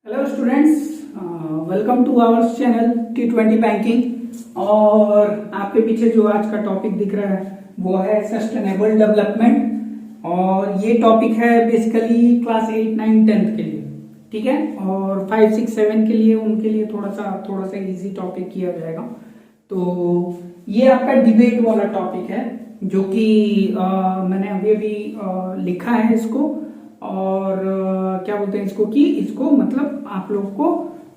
Hello students, welcome to our channel T20 banking. और आपके पीछे जो आज का टॉपिक दिख रहा है वो है सस्टेनेबल डेवलपमेंट। और ये टॉपिक है बेसिकली क्लास 8, 9, 10 के लिए, ठीक है। और 5, 6, 7 के लिए उनके लिए थोड़ा सा इजी टॉपिक किया जाएगा। तो ये आपका डिबेट वाला टॉपिक है जो कि मैंने अभी लिखा है इसको। और क्या बोलते हैं इसको कि इसको मतलब आप लोग को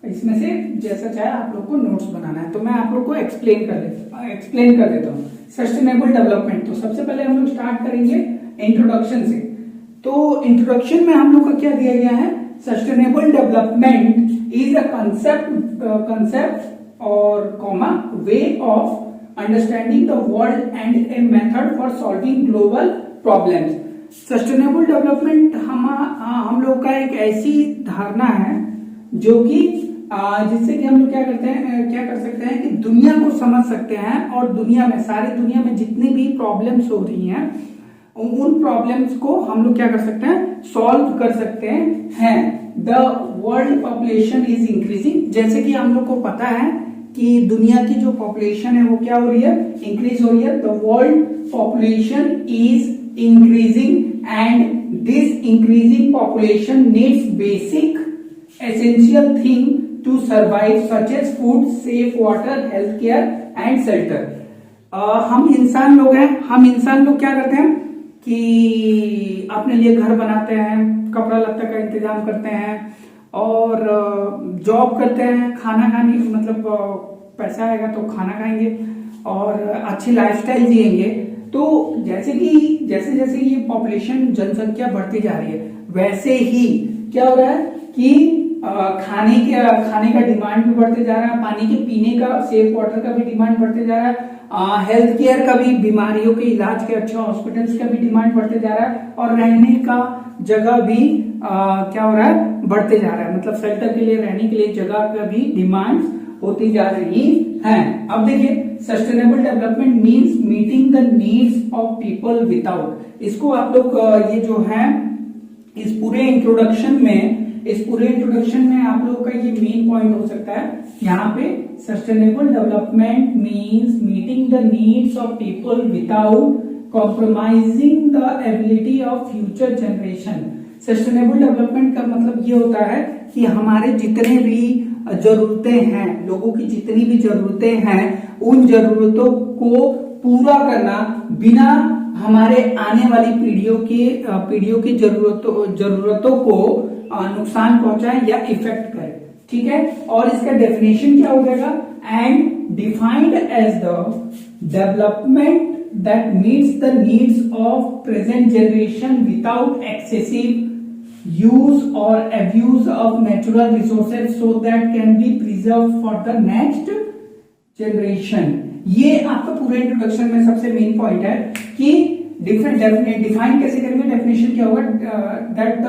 इसमें से जैसा चाहे आप लोग को नोट्स बनाना है। तो मैं आप लोग को एक्सप्लेन कर देता हूँ सस्टेनेबल डेवलपमेंट। तो सबसे पहले हम लोग स्टार्ट करेंगे इंट्रोडक्शन से। तो इंट्रोडक्शन में हम लोग का क्या दिया गया है, sustainable development is a concept और comma way of understanding the world and a method for solving global problems. Sustainable development हम लोग का एक ऐसी धारणा है जो कि जिससे कि हम लोग क्या कर सकते हैं कि दुनिया को समझ सकते हैं और सारी दुनिया में जितनी भी प्रॉब्लम्स हो रही हैं उन प्रॉब्लम्स को हम लोग क्या कर सकते हैं, सॉल्व कर सकते हैं। The world population is increasing, जैसे कि हम लोग को पता है कि दुनिया की जो पॉपुलेशन है वो क्या हो रही है, इंक्रीज हो रही है। The world population is increasing and this increasing population needs basic essential thing to survive such as food, safe water, healthcare and shelter। हम इंसान लोग हैं, हम इंसान लोग क्या करते हैं कि अपने लिए घर बनाते हैं, कपड़ा लत्ता का इंतजाम करते हैं और जॉब करते हैं, खाना खाने मतलब पैसा आएगा तो खाना खाएंगे और अच्छी लाइफस्टाइल जिएंगे। तो जैसे जैसे ये पॉपुलेशन जनसंख्या बढ़ती जा रही है वैसे ही क्या हो रहा है कि खाने का डिमांड भी बढ़ते जा रहा है, पानी के पीने का, सेफ वाटर का भी डिमांड बढ़ते जा रहा है, हेल्थ केयर का भी, बीमारियों के इलाज के अच्छे हॉस्पिटल्स का भी डिमांड बढ़ते जा रहा है और रहने का जगह भी क्या हो रहा है, बढ़ते जा रहा है। मतलब शेल्टर के लिए, रहने के लिए जगह का भी डिमांड होती जा रही है। अब देखिए, sustainable development means meeting the needs of people without, इसको आप लोग ये जो है इस पूरे इंट्रोडक्शन में आप लोग का ये मेन पॉइंट हो सकता है यहाँ पे, sustainable development means meeting the needs of people without compromising the ability of future generation. Sustainable development का मतलब ये होता है कि हमारे जितने भी जरूरतें हैं, लोगों की जितनी भी जरूरतें हैं, उन जरूरतों को पूरा करना बिना हमारे आने वाली पीढ़ियों की जरूरतों को नुकसान पहुंचाए या इफेक्ट करे, ठीक है। और इसका डेफिनेशन क्या हो जाएगा, and defined as the development that meets the needs of present generation without excessive use or abuse of natural resources so that can be preserved for the next generation। ये आपका पूरे इंट्रोडक्शन में सबसे main point है कि define कैसे करेंगे, definition क्या होगा, that the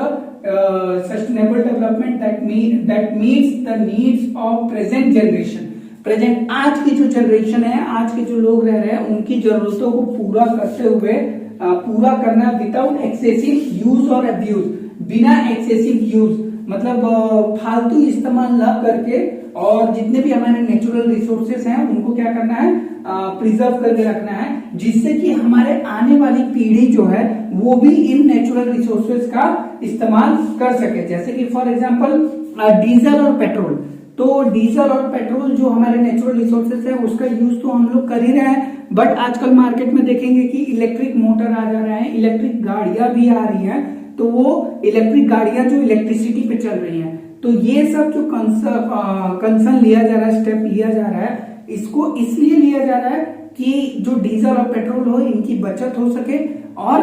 sustainable development that meets the needs of present generation. Present आज की जो जनरेशन है, आज के जो लोग रह रहे हैं, उनकी जरूरतों को पूरा करते हुए पूरा करना विदाउट एक्सेसिव यूज और अब्यूज, बिना एक्सेसिव यूज मतलब फालतू इस्तेमाल न करके, और जितने भी हमारे नेचुरल रिसोर्सेस हैं उनको क्या करना है, प्रिजर्व करके रखना है, जिससे कि हमारे आने वाली पीढ़ी जो है वो भी इन नेचुरल रिसोर्सेस का इस्तेमाल कर सके। जैसे कि फॉर एग्जांपल डीजल और पेट्रोल। तो डीजल और पेट्रोल जो हमारे नेचुरल रिसोर्सेस है उसका यूज तो हम लोग कर ही रहे हैं, बट आजकल मार्केट में देखेंगे कि इलेक्ट्रिक मोटर आ जा रहे हैं, इलेक्ट्रिक गाड़ियां भी आ रही हैं। तो वो इलेक्ट्रिक गाड़ियां जो इलेक्ट्रिसिटी पे चल रही हैं, तो ये सब जो कंसर्न लिया जा रहा है, स्टेप लिया जा रहा है, इसको इसलिए लिया जा रहा है कि जो डीजल और पेट्रोल हो इनकी बचत हो सके और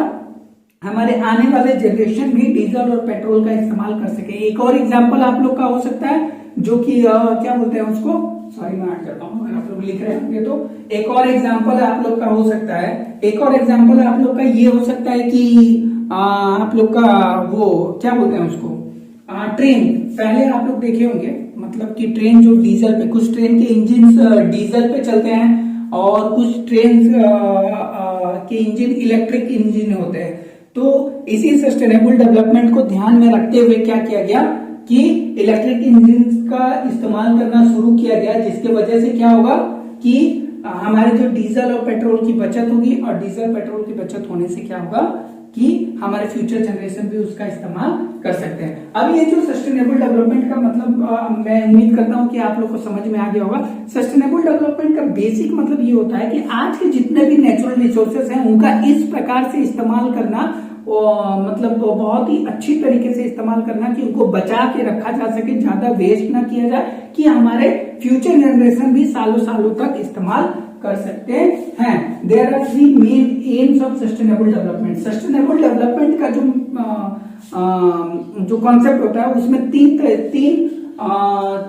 हमारे आने वाले जनरेशन भी डीजल और पेट्रोल का इस्तेमाल कर सके। एक और एग्जांपल आप लोग का हो सकता है जो कि क्या बोलते हैं उसको, सॉरी मैं ऐड करता हूँ अगर आप लोग लिख रहे होंगे तो। एक और एग्जांपल आप लोग का हो सकता है, ये हो सकता है कि आप लोग का वो क्या बोलते हैं उसको, ट्रेन। पहले आप लोग देखे होंगे मतलब कि ट्रेन जो डीजल पे, कुछ ट्रेन के इंजन डीजल पे चलते हैं और कुछ ट्रेन के इंजन इलेक्ट्रिक इंजन होते हैं। तो इसी सस्टेनेबल डेवलपमेंट को ध्यान में रखते हुए क्या किया गया कि इलेक्ट्रिक इंजन का इस्तेमाल करना शुरू किया गया, जिसके वजह से क्या होगा कि हमारे जो डीजल और पेट्रोल की बचत होगी, और डीजल पेट्रोल की बचत होने से क्या होगा कि हमारे फ्यूचर जनरेशन भी उसका इस्तेमाल कर सकते हैं। अब ये जो सस्टेनेबल डेवलपमेंट का मतलब मैं उम्मीद करता हूं कि आप लोग को समझ में आ गया होगा। सस्टेनेबल डेवलपमेंट का बेसिक मतलब ये होता है कि आज के जितने भी नेचुरल रिसोर्सेस हैं उनका इस प्रकार से इस्तेमाल करना, मतलब बहुत ही अच्छी तरीके से इस्तेमाल करना कि उनको बचा के रखा जा सके, ज्यादा वेस्ट ना किया जाए, कि हमारे फ्यूचर जनरेशन भी सालों सालों तक इस्तेमाल कर सकते हैं। There are 3 main aims of sustainable development. Sustainable development का जो कॉन्सेप्ट होता है उसमें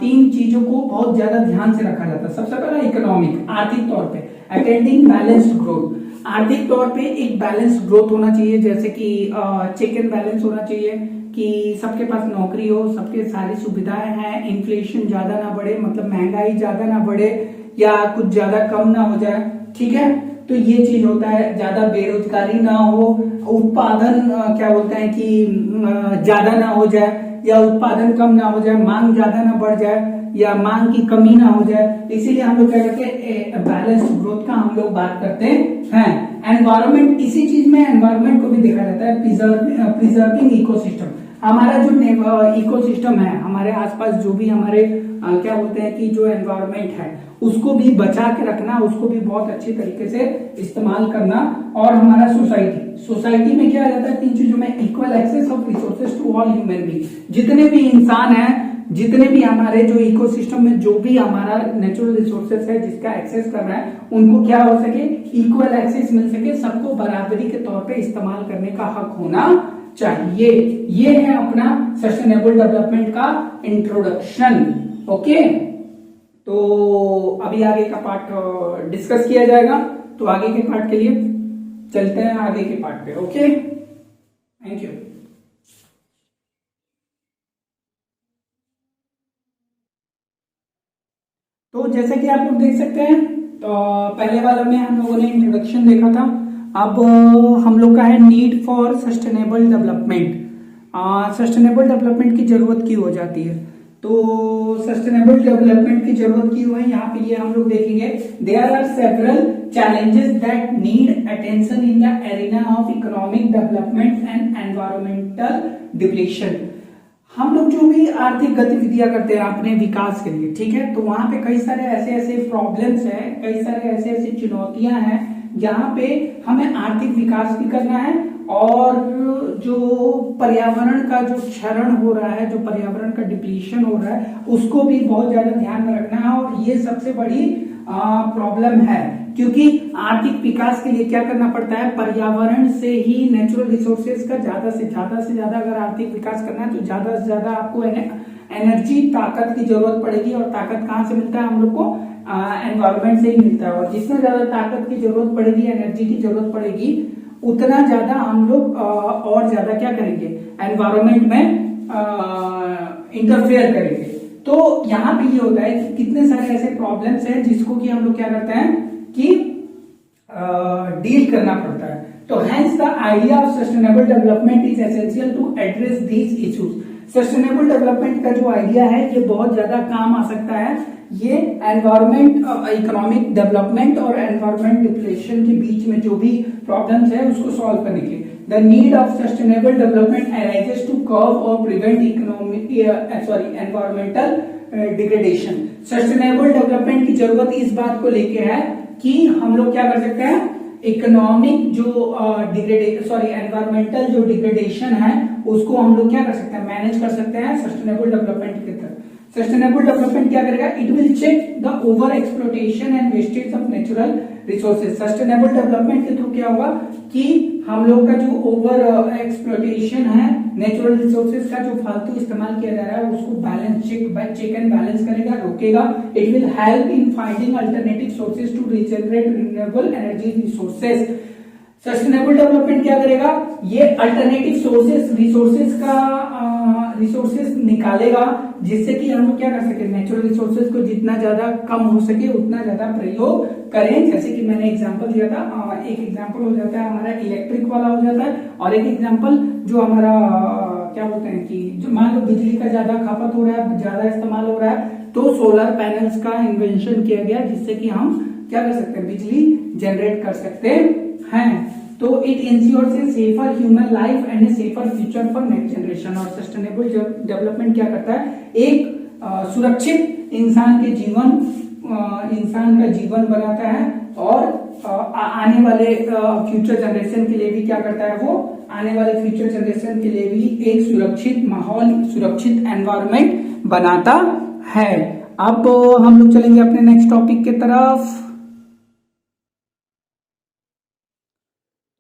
तीन चीजों को बहुत ज्यादा ध्यान से रखा जाता है। सबसे पहला इकोनॉमिक, आर्थिक तौर पे अटेंडिंग बैलेंस्ड ग्रोथ। आर्थिक तौर पे एक बैलेंस्ड ग्रोथ होना चाहिए, जैसे कि चेक एंड बैलेंस होना चाहिए कि सबके पास नौकरी हो, सबके सारी सुविधाएं हैं, इन्फ्लेशन ज्यादा ना बढ़े, मतलब महंगाई ज्यादा ना बढ़े या कुछ ज्यादा कम ना हो जाए, ठीक है। तो ये चीज होता है, ज्यादा बेरोजगारी ना हो, उत्पादन क्या बोलते हैं कि ज्यादा ना हो जाए या उत्पादन कम ना हो जाए, मांग ज्यादा ना बढ़ जाए या मांग की कमी ना हो जाए। इसीलिए हम लोग क्या करते हैं, बैलेंस ग्रोथ का हम लोग बात करते हैं। एनवायरमेंट, इसी चीज में एनवायरमेंट को भी देखा जाता है, प्रिजर्विंग इकोसिस्टम। हमारा जो इकोसिस्टम है, हमारे आसपास जो भी हमारे क्या बोलते हैं कि जो एनवायरमेंट है उसको भी बचा के रखना, उसको भी बहुत अच्छी तरीके से इस्तेमाल करना। और हमारा सोसाइटी में क्या आ जाता है, 3 चीजों में, equal access of resources to all human being. जितने भी इंसान हैं, जितने भी हमारे जो इकोसिस्टम में जो भी हमारा नेचुरल रिसोर्सेज है जिसका एक्सेस कर रहा है, उनको क्या हो सके, इक्वल एक्सेस मिल सके, सबको बराबरी के तौर पे इस्तेमाल करने का हक होना चाहिए। ये है अपना सस्टेनेबल डेवलपमेंट का इंट्रोडक्शन। ओके, तो अभी आगे का पार्ट डिस्कस किया जाएगा, तो आगे के पार्ट के लिए चलते हैं आगे के पार्ट पे। Okay, thank you. तो जैसे कि आप लोग देख सकते हैं, तो पहले वाला में हम लोगों ने इंट्रोडक्शन देखा था। अब हम लोग का है need for sustainable development. Sustainable development की जरूरत क्यों हो जाती है, तो सस्टेनेबल डेवलपमेंट की जरूरत क्यों है, यहाँ पे ये हम लोग देखेंगे। There are several challenges that need attention in the arena of economic development and environmental depletion। हम लोग जो भी आर्थिक गतिविधियां करते हैं अपने विकास के लिए, ठीक है, तो वहां पे कई सारे ऐसे ऐसे प्रॉब्लम्स हैं, कई सारे ऐसे ऐसे चुनौतियां हैं जहां पे हमें आर्थिक विकास भी करना है और जो पर्यावरण का जो क्षरण हो रहा है, जो पर्यावरण का डिप्लीशन हो रहा है, उसको भी बहुत ज्यादा ध्यान में रखना है। और ये सबसे बड़ी प्रॉब्लम है, क्योंकि आर्थिक विकास के लिए क्या करना पड़ता है, पर्यावरण से ही नेचुरल रिसोर्सेज का ज्यादा से ज्यादा अगर आर्थिक विकास करना है तो ज्यादा से ज्यादा आपको एनर्जी, ताकत की जरूरत पड़ेगी। और ताकत कहाँ से मिलता है, हम लोग को एनवायरमेंट से ही मिलता है। और जितना ज्यादा ताकत की जरूरत पड़ेगी, एनर्जी की जरूरत पड़ेगी, उतना ज्यादा हम लोग और ज्यादा क्या करेंगे, एनवायरमेंट में इंटरफेयर करेंगे। तो यहाँ पे ये होता है कि कितने सारे ऐसे प्रॉब्लम्स हैं जिसको कि हम लोग क्या करते हैं कि डील करना पड़ता है। तो hence the idea of sustainable development is essential to address these issues. Sustainable development का जो आइडिया है ये बहुत ज्यादा काम आ सकता है। ये एनवायरमेंट, इकोनॉमिक डेवलपमेंट और एनवायरमेंट डिप्लेशन के बीच में जो भी प्रॉब्लम्स है उसको सॉल्व करने के लिए। The need of sustainable development arises to curb or prevent environmental degradation। Sustainable development की जरूरत इस बात को लेके है कि हम लोग क्या कर सकते हैं, इकोनॉमिक जो एनवायरमेंटल जो डिग्रेडेशन है उसको हम लोग क्या कर सकते हैं, मैनेज कर सकते हैं सस्टेनेबल डेवलपमेंट के तहत। सस्टेनेबल डेवलपमेंट क्या करेगा, it will check the over exploitation and wastage of natural resources. Sustainable development के थ्रू क्या होगा कि हम लोग का जो ओवर एक्सप्लोटेशन है नेचुरल रिसोर्सेज का, जो फालतू इस्तेमाल किया जा रहा है, उसको चेक एंड बैलेंस करेगा, रोकेगा। It will help in finding alternative sources to regenerate renewable energy resources. Sustainable development क्या करेगा, ये अल्टरनेटिव रिसोर्सेज निकालेगा जिससे कि हम लोग क्या कर सके, नेचुरल रिसोर्सेज को जितना ज्यादा कम हो सके उतना ज्यादा प्रयोग करें। जैसे कि मैंने एग्जांपल दिया था, एक एग्जांपल हो जाता है हमारा इलेक्ट्रिक वाला हो जाता है, और एक एग्जांपल जो हमारा क्या बोलते हैं कि जो मान लो बिजली का ज्यादा खपत हो रहा है, ज्यादा इस्तेमाल हो रहा है, तो सोलर पैनल्स का इन्वेंशन किया गया जिससे कि हम क्या कर सकते हैं, बिजली जनरेट कर सकते हैं। तो it ensures a safer human life and a safer future for next generation. और सस्टेनेबल डेवलपमेंट क्या करता है, एक सुरक्षित इंसान का जीवन बनाता है और आने वाले फ्यूचर जनरेशन के लिए भी क्या करता है, वो आने वाले फ्यूचर जनरेशन के लिए भी एक सुरक्षित माहौल, सुरक्षित एनवायरनमेंट बनाता है। अब हम लोग चलेंगे अपने नेक्स्ट टॉपिक की तरफ।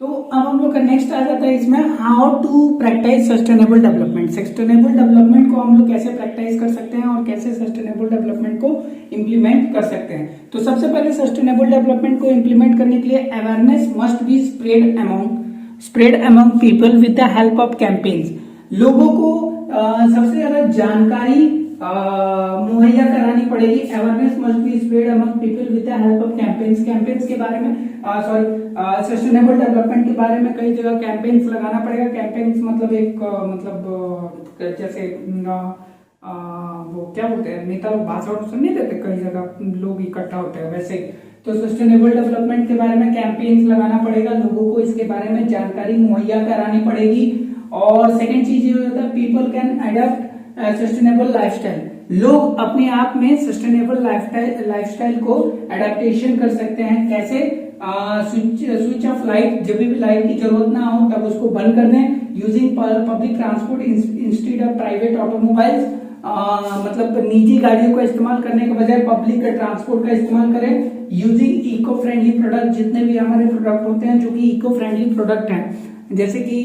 तो अब हम लोग का नेक्स्ट आ जाता है इसमें, how to practice sustainable development. Sustainable development को हम लोग कैसे प्रैक्टिस कर सकते हैं और कैसे सस्टेनेबल डेवलपमेंट को इम्प्लीमेंट कर सकते हैं। तो सबसे पहले सस्टेनेबल डेवलपमेंट को इम्प्लीमेंट करने के लिए awareness must be spread among people with the help of campaigns. लोगों को सबसे ज्यादा जानकारी मुहैया करानी पड़ेगी। Awareness must be spread among people with the help of campaigns. Campaigns के बारे में सस्टेनेबल डेवलपमेंट के बारे में कई जगह कैंपेन्स लगाना पड़ेगा। कैंपेन्स मतलब एक जैसे वो क्या बोलते हैं, नेता लोग भाषण सुन नहीं देते, कई जगह लोग इकट्ठा होते हैं, वैसे तो सस्टेनेबल डेवलपमेंट के बारे में कैंपेन्स लगाना पड़ेगा, लोगों को इसके बारे में जानकारी मुहैया करानी पड़ेगी। और सेकेंड चीज ये होता है, people can adopt sustainable lifestyle. लोग अपने आप में सस्टेनेबल लाइफस्टाइल को एडेप्टेशन कर सकते हैं। कैसे, स्विच ऑफ लाइट, जब भी लाइट की जरूरत ना हो तब उसको बंद कर दें। Using public transport instead of private automobiles, मतलब निजी गाड़ियों का इस्तेमाल करने के बजाय पब्लिक ट्रांसपोर्ट का इस्तेमाल करें। यूजिंग इको फ्रेंडली प्रोडक्ट, जितने भी हमारे प्रोडक्ट होते हैं जो कि इको फ्रेंडली प्रोडक्ट हैं, जैसे कि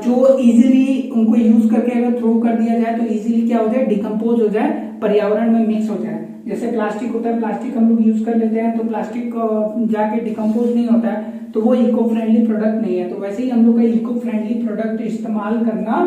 जो इजीली उनको यूज करके अगर थ्रो कर दिया जाए तो इजीली क्या हो जाए, डिकम्पोज हो जाए, पर्यावरण में मिक्स हो जाए। जैसे प्लास्टिक होता है, प्लास्टिक हम लोग यूज कर लेते हैं तो प्लास्टिक जाके डिकम्पोज नहीं होता है, तो वो इको फ्रेंडली प्रोडक्ट नहीं है। तो वैसे ही हम लोग का इको फ्रेंडली प्रोडक्ट इस्तेमाल करना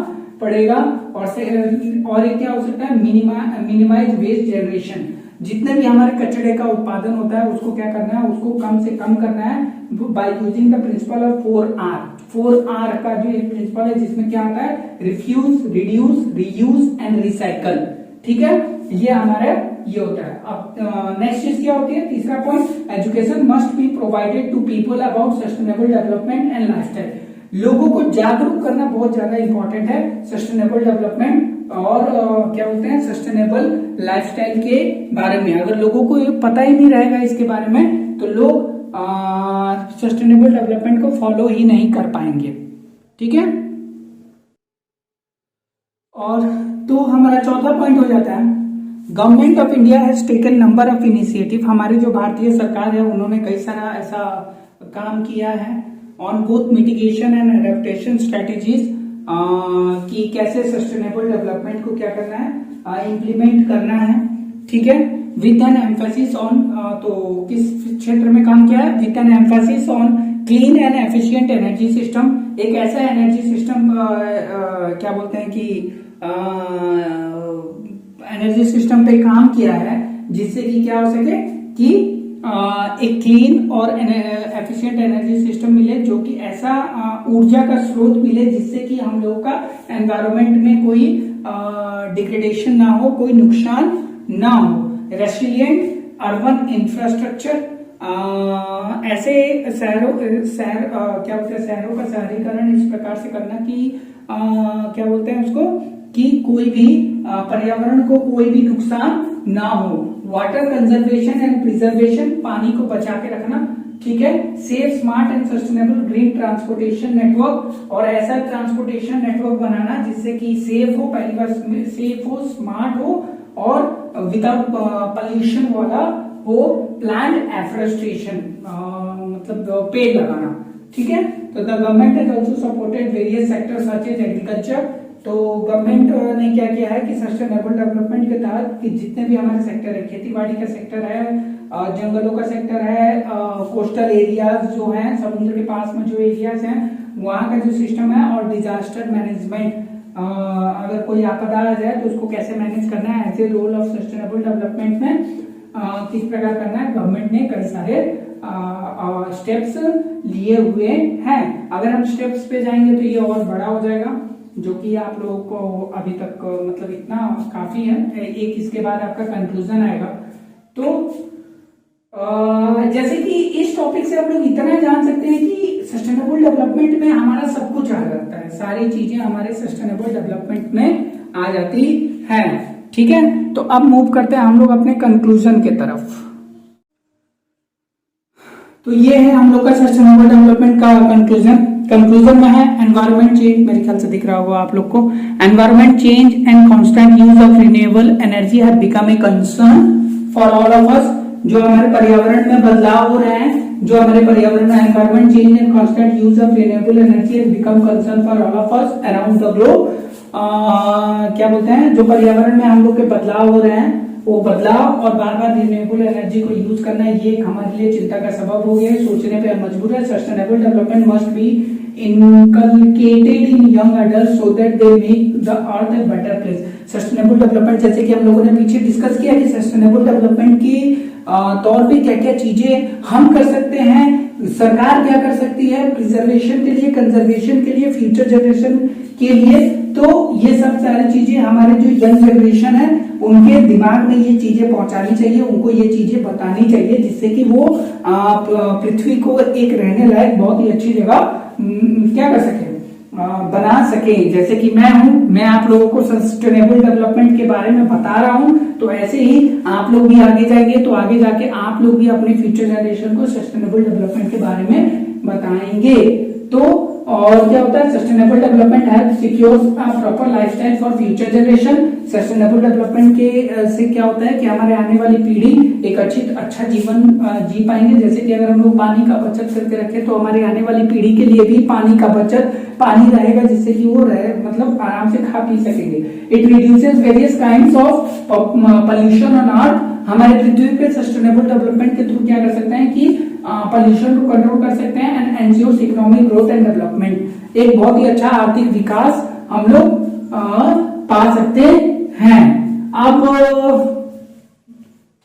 पड़ेगा। और एक क्या हो सकता है, मिनिमाइज वेस्ट जनरेशन। जितने भी हमारे कचरे का उत्पादन होता है उसको क्या करना है, उसको कम से कम करना है by using the principle of 4R। 4R का जो एक प्रिंसिपल है जिसमें क्या आता है, refuse, reduce, reuse and recycle. ठीक है, ये हमारे ये होता है। अब नेक्स्ट चीज क्या होती है, तीसरा point, education must be provided to people about sustainable development and lifestyle. लोगों को जागरूक करना बहुत ज्यादा इंपॉर्टेंट है सस्टेनेबल डेवलपमेंट और क्या बोलते हैं, सस्टेनेबल लाइफस्टाइल के बारे में। अगर लोगों को पता ही नहीं रहेगा इसके बारे में तो लोग सस्टेनेबल डेवलपमेंट को फॉलो ही नहीं कर पाएंगे। ठीक है, और तो हमारा चौथा पॉइंट हो जाता है, government of India has taken number of initiative. हमारी जो भारतीय सरकार है उन्होंने कई सारा ऐसा काम किया है on both mitigation and adaptation strategies, कि कैसे सस्टेनेबल डेवलपमेंट को क्या करना है, इम्प्लीमेंट करना है। ठीक है, विद एन एम्फेसिस ऑन, तो किस क्षेत्र में काम किया है, with N emphasis on clean and efficient energy system. एक ऐसा एनर्जी सिस्टम क्या बोलते हैं कि एनर्जी सिस्टम पे काम किया है जिससे कि क्या हो सके कि एक क्लीन और एफिशिएंट एनर्जी सिस्टम मिले, जो कि ऐसा ऊर्जा का स्रोत मिले जिससे कि हम लोगों का एनवायरमेंट में कोई डिग्रेडेशन ना हो, कोई नुकसान ना हो। रेसिलिएंट अर्बन इंफ्रास्ट्रक्चर, ऐसे शहरों का शहरीकरण इस प्रकार से करना कि क्या बोलते हैं उसको, कि कोई भी पर्यावरण को कोई भी नुकसान ना हो। वाटर कंजर्वेशन एंड प्रिजर्वेशन, पानी को बचा के रखना। ठीक है, safe, smart and sustainable green transportation network, और ऐसा ट्रांसपोर्टेशन नेटवर्क बनाना जिससे कि सेफ हो, पहली बार सेफ हो, स्मार्ट हो और विदाउट पॉल्यूशन वाला हो। प्लांट एफोरेस्टेशन, मतलब पेड़ लगाना। ठीक है, तो the government has also supported various sectors such as agriculture. तो गवर्नमेंट ने क्या किया है कि सस्टेनेबल डेवलपमेंट के तहत कि जितने भी हमारे सेक्टर है, खेती बाड़ी का सेक्टर है, जंगलों का सेक्टर है, कोस्टल एरियाज जो हैं, समुद्र के पास में जो एरियाज हैं वहां का जो सिस्टम है, और डिजास्टर मैनेजमेंट, अगर कोई आपदा आ जाए तो उसको कैसे मैनेज करना है, as a role of sustainable development में किस प्रकार करना है। गवर्नमेंट ने कई सारे स्टेप्स लिए हुए हैं। अगर हम स्टेप्स पे जाएंगे तो ये और बड़ा हो जाएगा। जो कि आप लोगों को अभी तक मतलब इतना काफी है। एक इसके बाद आपका कंक्लूजन आएगा। तो जैसे कि इस टॉपिक से हम लोग इतना जान सकते हैं कि सस्टेनेबल डेवलपमेंट में हमारा सब कुछ आ जाता है, सारी चीजें हमारे सस्टेनेबल डेवलपमेंट में आ जाती है। ठीक है, तो अब मूव करते हैं हम लोग अपने कंक्लूजन के तरफ। तो ये है हम लोग का सस्टेनेबल डेवलपमेंट का कंक्लूजन में है एनवायरमेंट चेंज, मेरे ख्याल से दिख रहा होगा आप लोग को। Environment change and constant use of renewable energy have become a concern for all of us. जो हमारे पर्यावरण में बदलाव हो रहे हैं, जो हमारे पर्यावरण में environment change and constant use of renewable energy have become concern for all of us around the globe. क्या बोलते हैं, जो पर्यावरण में हम लोग के बदलाव हो रहे हैं, वो बदलाव और बार बार रिन्यूएबल एनर्जी को यूज करना, ये हमारे लिए चिंता का सबब हो गया है। सोचने पे हम मजबूर है। Sustainable development must be inculcated in young adult so that they make the earth a better place. Sustainable development, जैसे कि हम लोगों ने पीछे डिस्कस किया कि सस्टेनेबल डेवलपमेंट की तौर पे क्या क्या चीजें हम कर सकते हैं, सरकार क्या कर सकती है प्रिजर्वेशन के लिए, कंजर्वेशन के लिए, फ्यूचर जनरेशन के लिए। तो ये सब सारी चीजें हमारे जो यंग जनरेशन है उनके दिमाग में ये चीजें पहुंचानी चाहिए, उनको ये चीजें बतानी चाहिए, जिससे कि वो पृथ्वी को एक रहने लायक बहुत ही अच्छी जगह क्या कर सके, बना सके। जैसे कि मैं आप लोगों को सस्टेनेबल डेवलपमेंट के बारे में बता रहा हूं, तो ऐसे ही आप लोग भी आगे जाएंगे तो आगे जाके आप लोग भी अपने फ्यूचर जनरेशन को सस्टेनेबल डेवलपमेंट के बारे में बताएंगे। तो और क्या होता है, sustainable development help secures a proper lifestyle for future generation. Sustainable development के से क्या होता है कि हमारे आने वाली पीढ़ी एक अच्छा जीवन जी पाएंगे। जैसे कि अगर हम लोग पानी का बचत करके रखें तो हमारी आने वाली पीढ़ी के लिए भी पानी रहेगा, जिससे कि वो मतलब आराम से खा पी सकेंगे। It reduces various kinds of pollution on earth. हमारे पृथ्वी पे सस्टेनेबल डेवलपमेंट के थ्रू क्या कर सकते हैं कि पॉल्यूशन को कंट्रोल कर सकते हैं and ensures economic growth and development. एक बहुत ही अच्छा आर्थिक विकास हम लोग पा सकते हैं। अब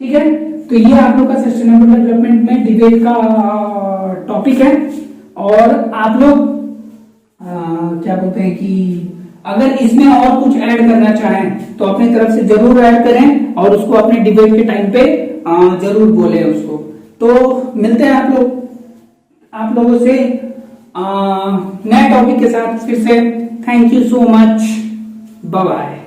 ठीक है, तो ये आप लोग का सस्टेनेबल डेवलपमेंट में डिबेट का टॉपिक है। और आप लोग क्या बोलते हैं कि अगर इसमें और कुछ ऐड करना चाहें तो अपनी तरफ से जरूर ऐड करें और उसको अपने डिबेट के टाइम पे जरूर बोलें उसको। तो मिलते हैं आप लोगों से नए टॉपिक के साथ फिर से। Thank you so much, bye bye.